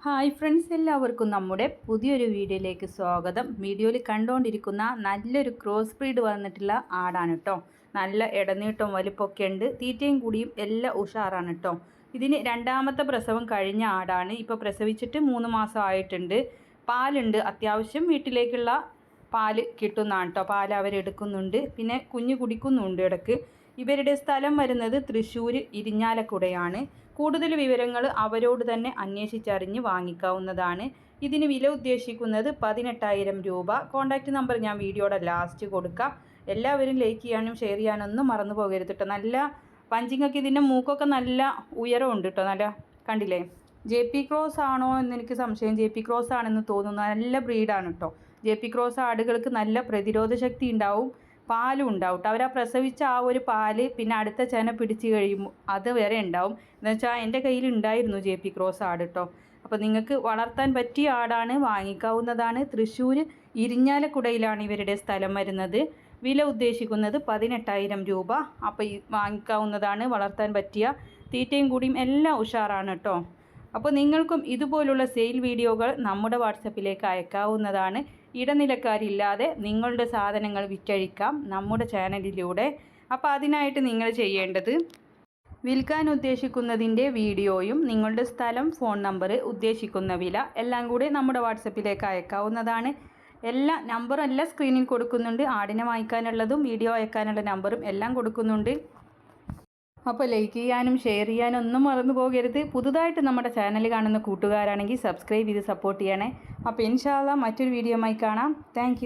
Hi friends, എല്ലാവർക്കും നമ്മുടെ പുതിയൊരു വീഡിയോയിലേക്ക് സ്വാഗതം. വീഡിയോയിൽ കണ്ടുകൊണ്ടിരിക്കുന്ന നല്ലൊരു ക്രോസ് ബ്രീഡ് വന്നിട്ടുള്ള ആടാണ് കേട്ടോ. നല്ല ഇടനീട്ടവും വലിപ്പമൊക്കെ ഉണ്ട്. തീറ്റയും കൂടിയും എല്ലാം ഉഷാറാണ് കേട്ടോ. ഇതിന് രണ്ടാമത്തെ പ്രസവം കഴിഞ്ഞ ആടാണ്. ഇപ്പോൾ പ്രസവിച്ചിട്ട് 3 മാസം ആയിട്ടുണ്ട്. പാലുണ്ട്, അത്യാവശ്യം വീട്ടിലേക്കുള്ള പാല് കിട്ടുന്നതാണ് കേട്ടോ. പാൽ അവരെടുക്കുന്നുണ്ട്, പിന്നെ കുഞ്ഞ് കുടിക്കുന്നുണ്ട് ഇടയ്ക്ക്. ഇവരുടെ സ്ഥലം വരുന്നത് തൃശ്ശൂർ ഇരിഞ്ഞാലക്കുടയാണ്. കൂടുതൽ വിവരങ്ങൾ അവരോട് തന്നെ അന്വേഷിച്ചറിഞ്ഞ് വാങ്ങിക്കാവുന്നതാണ്. ഇതിന് വില ഉദ്ദേശിക്കുന്നത് 18,000 രൂപ. കോൺടാക്റ്റ് നമ്പർ ഞാൻ വീഡിയോയുടെ ലാസ്റ്റ് കൊടുക്കാം. എല്ലാവരും ലൈക്ക് ചെയ്യാനും ഷെയർ ചെയ്യാനൊന്നും മറന്നു പോകരുത് കേട്ടോ. നല്ല പഞ്ചിങ്ങൊക്കെ, ഇതിൻ്റെ മൂക്കൊക്കെ നല്ല ഉയരമുണ്ട് കേട്ടോ. നല്ല കണ്ടില്ലേ, JP ക്രോസ് ആണോ എന്നെനിക്ക് സംശയം. JP ക്രോസ് ആണെന്ന് തോന്നുന്നു. നല്ല ബ്രീഡാണ് കേട്ടോ. JP ക്രോസ് ആടുകൾക്ക് നല്ല പ്രതിരോധ ശക്തി ഉണ്ടാവും, പാലും ഉണ്ടാവും കേട്ടോ. അവരാ പ്രസവിച്ച ആ ഒരു പാല് പിന്നെ അടുത്ത ചെന പിടിച്ച് കഴിയുമ്പോൾ അത് വരെ ഉണ്ടാവും. എന്ന് വെച്ചാൽ എൻ്റെ കയ്യിൽ ഉണ്ടായിരുന്നു JP ക്രോസ് ആട് കേട്ടോ. അപ്പോൾ നിങ്ങൾക്ക് വളർത്താൻ പറ്റിയ ആടാണ്, വാങ്ങിക്കാവുന്നതാണ്. തൃശ്ശൂർ ഇരിഞ്ഞാലക്കുടയിലാണ് ഇവരുടെ സ്ഥലം വരുന്നത്. വില ഉദ്ദേശിക്കുന്നത് 18,000 രൂപ. അപ്പോൾ വാങ്ങിക്കാവുന്നതാണ്. വളർത്താൻ പറ്റിയ തീറ്റയും കൂടിയും എല്ലാം ഉഷാറാണ് കേട്ടോ. അപ്പോൾ നിങ്ങൾക്കും ഇതുപോലുള്ള സെയിൽ വീഡിയോകൾ നമ്മുടെ വാട്സപ്പിലേക്ക് അയക്കാവുന്നതാണ്. ഇടനിലക്കാരില്ലാതെ നിങ്ങളുടെ സാധനങ്ങൾ വിറ്റഴിക്കാം നമ്മുടെ ചാനലിലൂടെ. അപ്പോൾ അതിനായിട്ട് നിങ്ങൾ ചെയ്യേണ്ടത്, വിൽക്കാൻ ഉദ്ദേശിക്കുന്നതിൻ്റെ വീഡിയോയും നിങ്ങളുടെ സ്ഥലം, ഫോൺ നമ്പർ, ഉദ്ദേശിക്കുന്ന വില എല്ലാം കൂടി നമ്മുടെ വാട്സപ്പിലേക്ക് അയക്കാവുന്നതാണ്. എല്ലാ നമ്പറും എല്ലാം സ്ക്രീനിൽ കൊടുക്കുന്നുണ്ട്. ആടിനെ വാങ്ങിക്കാനുള്ളതും വീഡിയോ അയക്കാനുള്ള നമ്പറും എല്ലാം കൊടുക്കുന്നുണ്ട്. അപ്പോൾ ലൈക്ക് ചെയ്യാനും ഷെയർ ചെയ്യാനും ഒന്നും മറന്നു പോകരുത്. പുതുതായിട്ട് നമ്മുടെ ചാനൽ കാണുന്ന കൂട്ടുകാരാണെങ്കിൽ സബ്സ്ക്രൈബ് ചെയ്ത് സപ്പോർട്ട് ചെയ്യണേ. അപ്പോൾ ഇൻഷാ അല്ലാഹ് മറ്റൊരു വീഡിയോയുമായി കാണാം. താങ്ക്